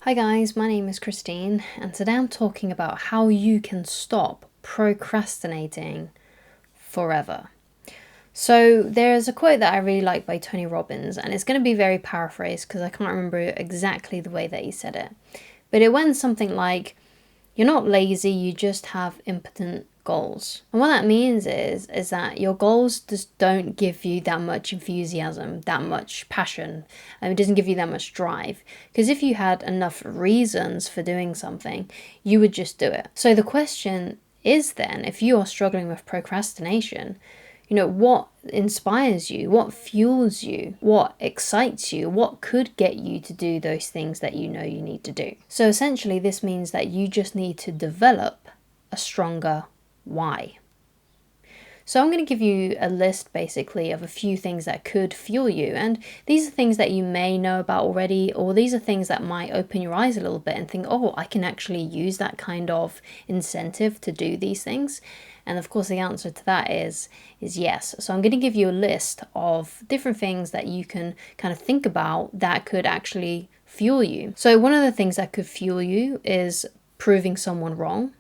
Hi guys, my name is Christine, and today I'm talking about how you can stop procrastinating forever. So, there's a quote that I really like by Tony Robbins, and it's going to be very paraphrased because I can't remember exactly the way that he said it. But it went something like, "You're not lazy, you just have impotent goals." And what that means is that your goals just don't give you that much enthusiasm, that much passion, and it doesn't give you that much drive. Because if you had enough reasons for doing something, you would just do it. So the question is then, if you are struggling with procrastination, what inspires you, what fuels you, what excites you, what could get you to do those things that you know you need to do. So essentially, this means that you just need to develop a stronger why. So I'm going to give you a list basically of a few things that could fuel you. And these are things that you may know about already, or these are things that might open your eyes a little bit and think, oh, I can actually use that kind of incentive to do these things. And of course, the answer to that is yes. So I'm going to give you a list of different things that you can kind of think about that could actually fuel you. So one of the things that could fuel you is proving someone wrong.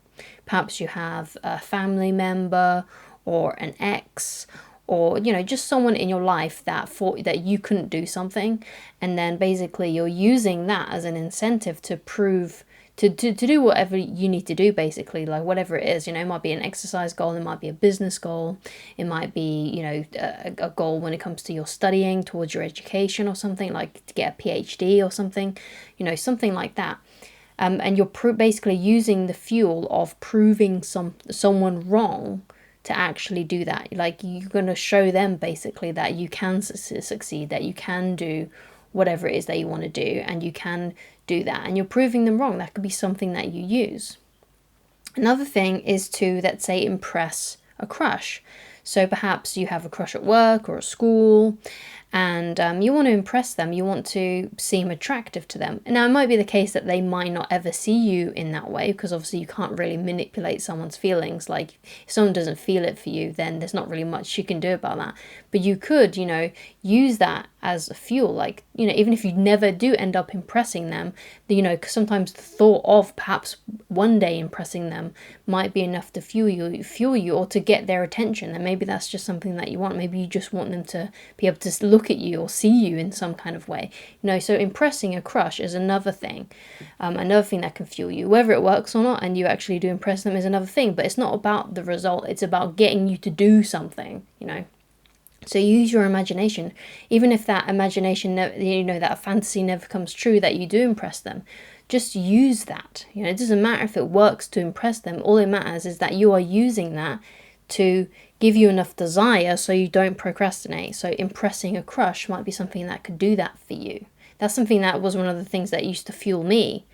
Perhaps you have a family member or an ex, or just someone in your life that thought that you couldn't do something, and then basically you're using that as an incentive to prove to do whatever you need to do, basically, like whatever it is. It might be an exercise goal, it might be a business goal, it might be a goal when it comes to your studying towards your education, or something like to get a PhD or something, something like that. And you're basically using the fuel of proving someone wrong to actually do that. Like, you're going to show them basically that you can succeed, that you can do whatever it is that you want to do, and you can do that, and you're proving them wrong. That could be something that you use. Another thing is to, let's say, impress a crush. So perhaps you have a crush at work or at school, and you want to impress them, you want to seem attractive to them. Now, it might be the case that they might not ever see you in that way, because obviously you can't really manipulate someone's feelings. Like, if someone doesn't feel it for you, then there's not really much you can do about that. But you could, use that as a fuel. Like, even if you never do end up impressing them, because sometimes the thought of perhaps one day impressing them might be enough to fuel you, or to get their attention. And maybe that's just something that you want. Maybe you just want them to be able to look at you or see you in some kind of way. So impressing a crush is another thing. Another thing that can fuel you. Whether it works or not and you actually do impress them is another thing. But it's not about the result. It's about getting you to do something, So use your imagination. Even if that imagination, that fantasy never comes true, that you do impress them, just use that. It doesn't matter if it works to impress them. All it matters is that you are using that to give you enough desire so you don't procrastinate. So impressing a crush might be something that could do that for you. That's something that was one of the things that used to fuel me,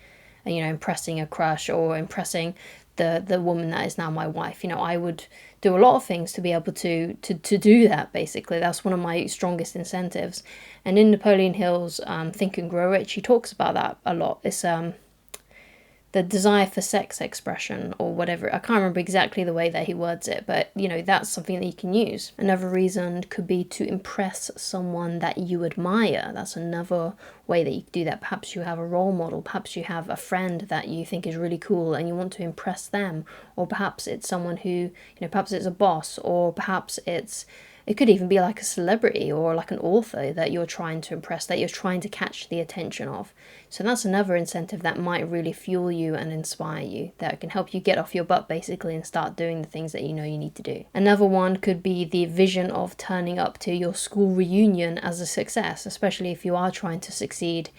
impressing a crush, or impressing the woman that is now my wife. I would do a lot of things to be able to do that, basically. That's one of my strongest incentives. And in Napoleon Hill's Think and Grow Rich, he talks about that a lot. It's the desire for sex expression, or whatever. I can't remember exactly the way that he words it, but that's something that you can use. Another reason could be to impress someone that you admire. That's another way that you can do that. Perhaps you have a role model, perhaps you have a friend that you think is really cool and you want to impress them, or perhaps it's someone who, perhaps it's a boss, or perhaps it could even be like a celebrity or like an author that you're trying to impress, that you're trying to catch the attention of. So that's another incentive that might really fuel you and inspire you, that can help you get off your butt, basically, and start doing the things that you know you need to do. Another one could be the vision of turning up to your school reunion as a success, especially if you are trying to succeed,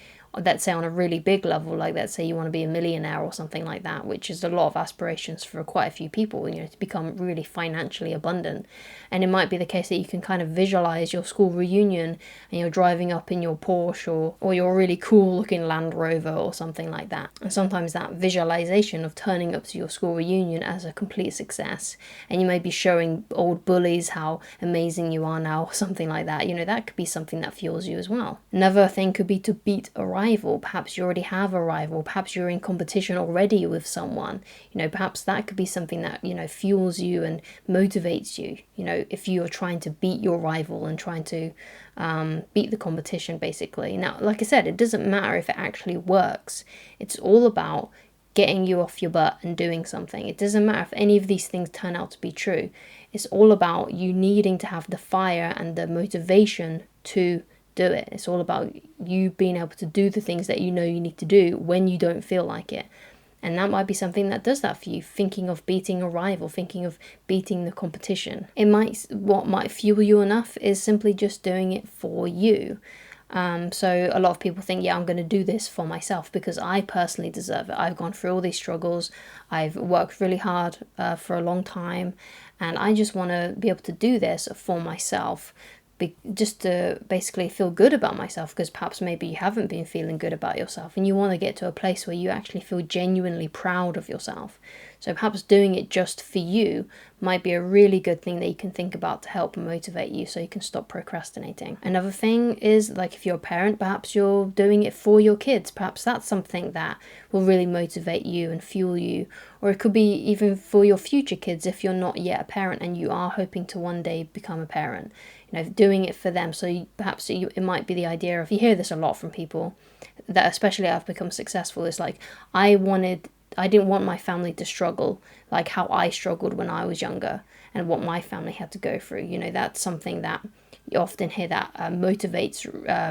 let's say on a really big level, like let's say you want to be a millionaire or something like that, which is a lot of aspirations for quite a few people, to become really financially abundant. And it might be the case that you can kind of visualize your school reunion and you're driving up in your Porsche, or your really cool looking Land Rover or something like that. And sometimes that visualization of turning up to your school reunion as a complete success, and you may be showing old bullies how amazing you are now, or something like that, that could be something that fuels you as well. Another thing could be to beat a rival. Perhaps you already have a rival. Perhaps you're in competition already with someone. Perhaps that could be something that, fuels you and motivates you. If you're trying to beat your rival and trying to beat the competition, basically. Now, like I said, it doesn't matter if it actually works. It's all about getting you off your butt and doing something. It doesn't matter if any of these things turn out to be true. It's all about you needing to have the fire and the motivation to do it. It's all about you being able to do the things that you need to do when you don't feel like it. And that might be something that does that for you, thinking of beating a rival, thinking of beating the competition. What might fuel you enough is simply just doing it for you. So a lot of people think, I'm going to do this for myself because I personally deserve it. I've gone through all these struggles. I've worked really hard for a long time, and I just want to be able to do this for myself. Just to basically feel good about myself, because perhaps maybe you haven't been feeling good about yourself and you want to get to a place where you actually feel genuinely proud of yourself. So perhaps doing it just for you might be a really good thing that you can think about to help motivate you so you can stop procrastinating. Another thing is, like, if you're a parent, perhaps you're doing it for your kids. Perhaps that's something that will really motivate you and fuel you. Or it could be even for your future kids if you're not yet a parent and you are hoping to one day become a parent. Doing it for them. So perhaps it might be the idea of, you hear this a lot from people that especially have become successful, is like, I didn't want my family to struggle like how I struggled when I was younger and what my family had to go through. That's something that you often hear that motivates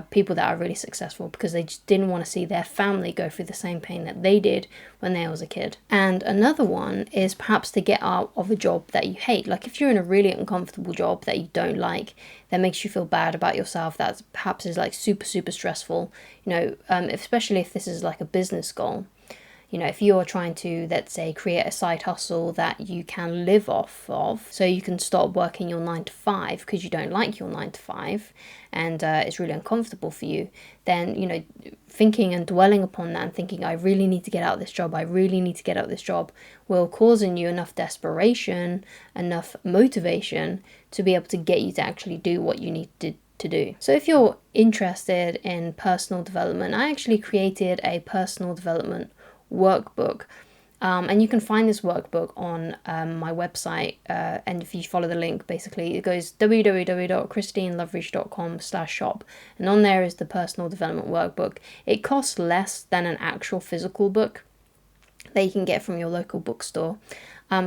people that are really successful, because they just didn't want to see their family go through the same pain that they did when they was a kid. And another one is perhaps to get out of a job that you hate. Like, if you're in a really uncomfortable job that you don't like, that makes you feel bad about yourself, that perhaps is like super, super stressful, especially if this is like a business goal. If you're trying to, let's say, create a side hustle that you can live off of, so you can stop working your 9 to 5 because you don't like your 9 to 5 and it's really uncomfortable for you, then, thinking and dwelling upon that and thinking, I really need to get out of this job, will cause in you enough desperation, enough motivation to be able to get you to actually do what you need to do. So if you're interested in personal development, I actually created a personal development workbook, and you can find this workbook on my website, and if you follow the link, basically it goes www.christineloveridge.com/shop, and on there is the personal development workbook. It costs less than an actual physical book that you can get from your local bookstore,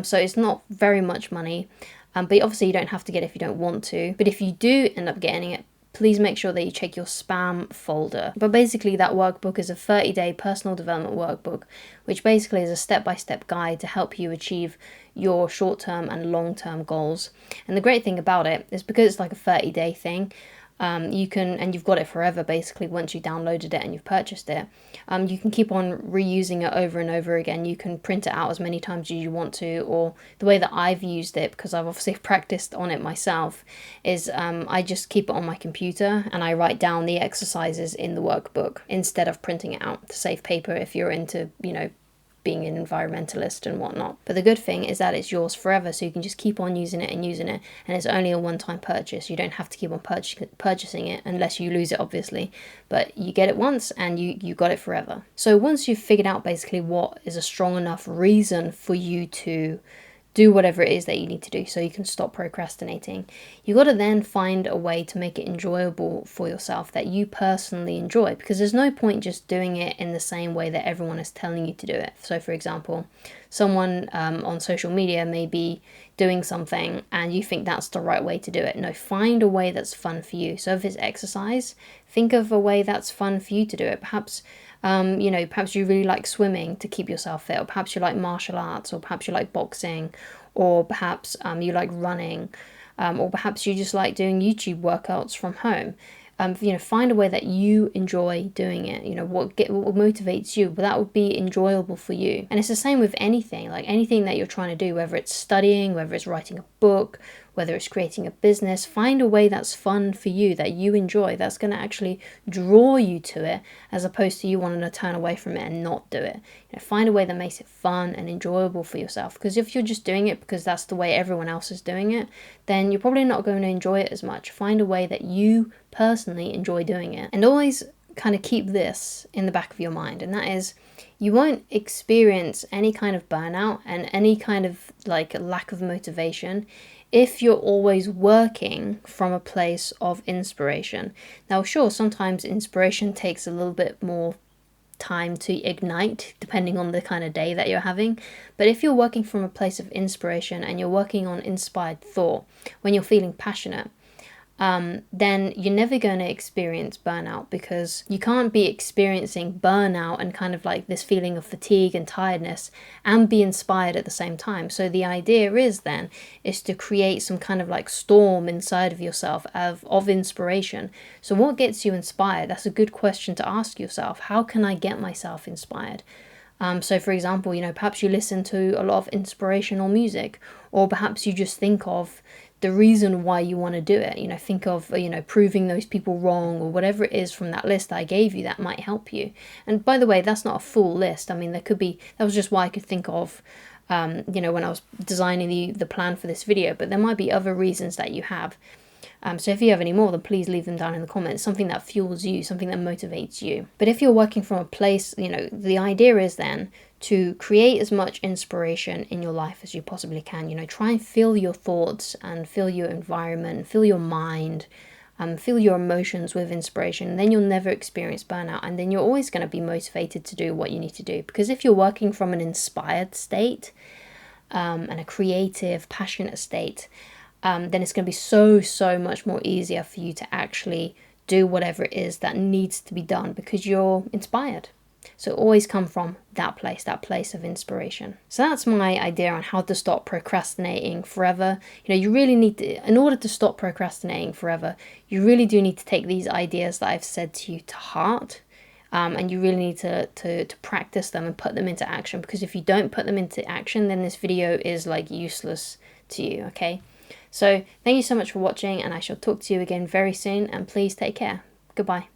so it's not very much money, but obviously you don't have to get it if you don't want to. But if you do end up getting it, please make sure that you check your spam folder. But basically that workbook is a 30-day personal development workbook, which basically is a step-by-step guide to help you achieve your short-term and long-term goals. And the great thing about it is, because it's like a 30-day thing, you've got it forever basically once you downloaded it and you've purchased it. You can keep on reusing it over and over again. You can print it out as many times as you want to, or the way that I've used it, because I've obviously practiced on it myself, is I just keep it on my computer and I write down the exercises in the workbook instead of printing it out to save paper if you're into, being an environmentalist and whatnot. But the good thing is that it's yours forever, so you can just keep on using it, and it's only a one-time purchase. You don't have to keep on purchasing it unless you lose it, obviously, but you get it once and you got it forever. So once you've figured out basically what is a strong enough reason for you to do whatever it is that you need to do so you can stop procrastinating, you got to then find a way to make it enjoyable for yourself, that you personally enjoy, because there's no point just doing it in the same way that everyone is telling you to do it. So for example, someone on social media may be doing something and you think that's the right way to do it. No, find a way that's fun for you. So if it's exercise, think of a way that's fun for you to do it. Perhaps perhaps you really like swimming to keep yourself fit, or perhaps you like martial arts, or perhaps you like boxing, or perhaps you like running, or perhaps you just like doing YouTube workouts from home. Find a way that you enjoy doing it. What motivates you, but that would be enjoyable for you. And it's the same with anything, like anything that you're trying to do, whether it's studying, whether it's writing a book, whether it's creating a business. Find a way that's fun for you, that you enjoy, that's going to actually draw you to it, as opposed to you wanting to turn away from it and not do it. Find a way that makes it fun and enjoyable for yourself, because if you're just doing it because that's the way everyone else is doing it, then you're probably not going to enjoy it as much. Find a way that you personally enjoy doing it, and always kind of keep this in the back of your mind, and that is, you won't experience any kind of burnout and any kind of like lack of motivation if you're always working from a place of inspiration. Now, sure, sometimes inspiration takes a little bit more time to ignite depending on the kind of day that you're having, but if you're working from a place of inspiration and you're working on inspired thought when you're feeling passionate, then you're never going to experience burnout, because you can't be experiencing burnout and kind of like this feeling of fatigue and tiredness and be inspired at the same time. So the idea is to create some kind of like storm inside of yourself of inspiration. So what gets you inspired? That's a good question to ask yourself. How can I get myself inspired? So for example, perhaps you listen to a lot of inspirational music, or perhaps you just think of the reason why you want to do it. Think of, proving those people wrong, or whatever it is from that list that I gave you that might help you. And by the way, that's not a full list. I mean, that was just what I could think of, when I was designing the plan for this video, but there might be other reasons that you have. So if you have any more, then please leave them down in the comments. Something that fuels you, something that motivates you. But if you're working from a place, the idea is then to create as much inspiration in your life as you possibly can. Try and fill your thoughts and fill your environment, fill your mind, fill your emotions with inspiration. And then you'll never experience burnout. And then you're always going to be motivated to do what you need to do. Because if you're working from an inspired state, and a creative, passionate state, then it's going to be so much more easier for you to actually do whatever it is that needs to be done, because you're inspired. So always come from that place of inspiration. So that's my idea on how to stop procrastinating forever. You really need to, in order to stop procrastinating forever, you really do need to take these ideas that I've said to you to heart. And you really need to practice them and put them into action, because if you don't put them into action, then this video is like useless to you, okay? So thank you so much for watching, and I shall talk to you again very soon, and please take care. Goodbye.